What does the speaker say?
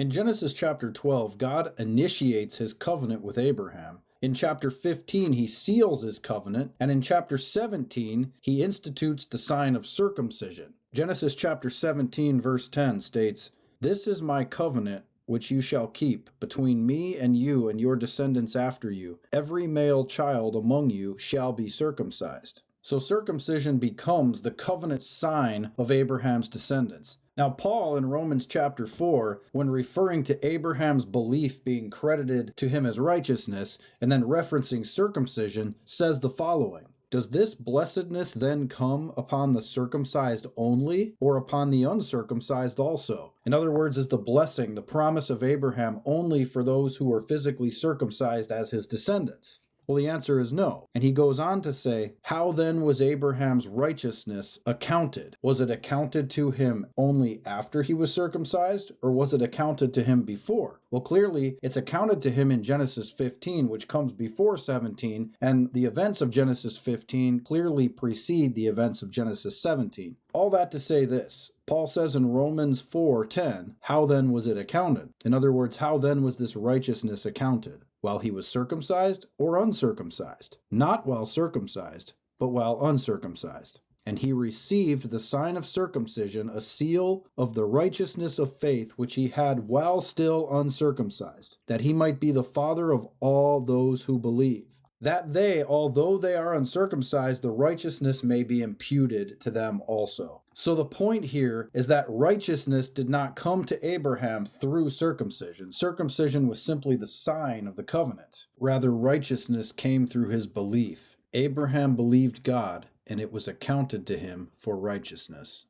In Genesis chapter 12, God initiates his covenant with Abraham. In chapter 15, he seals his covenant, and in chapter 17, he institutes the sign of circumcision. Genesis chapter 17, verse 10 states, "This is my covenant which you shall keep between me and you and your descendants after you. Every male child among you shall be circumcised." So circumcision becomes the covenant sign of Abraham's descendants. Now, Paul in Romans chapter 4, when referring to Abraham's belief being credited to him as righteousness, and then referencing circumcision, says the following: "Does this blessedness then come upon the circumcised only, or upon the uncircumcised also?" In other words, is the blessing, the promise of Abraham, only for those who were physically circumcised as his descendants? Well, the answer is no. And he goes on to say, how then was Abraham's righteousness accounted? Was it accounted to him only after he was circumcised, or was it accounted to him before? Well, clearly, it's accounted to him in Genesis 15, which comes before 17, and the events of Genesis 15 clearly precede the events of Genesis 17. All that to say this: Paul says in Romans 4:10, how then was it accounted? In other words, how then was this righteousness accounted? While he was circumcised or uncircumcised? Not while circumcised, but while uncircumcised. And he received the sign of circumcision, a seal of the righteousness of faith which he had while still uncircumcised, that he might be the father of all those who believe, that they, although they are uncircumcised, the righteousness may be imputed to them also. So the point here is that righteousness did not come to Abraham through circumcision. Circumcision was simply the sign of the covenant. Rather, righteousness came through his belief. Abraham believed God, and it was accounted to him for righteousness.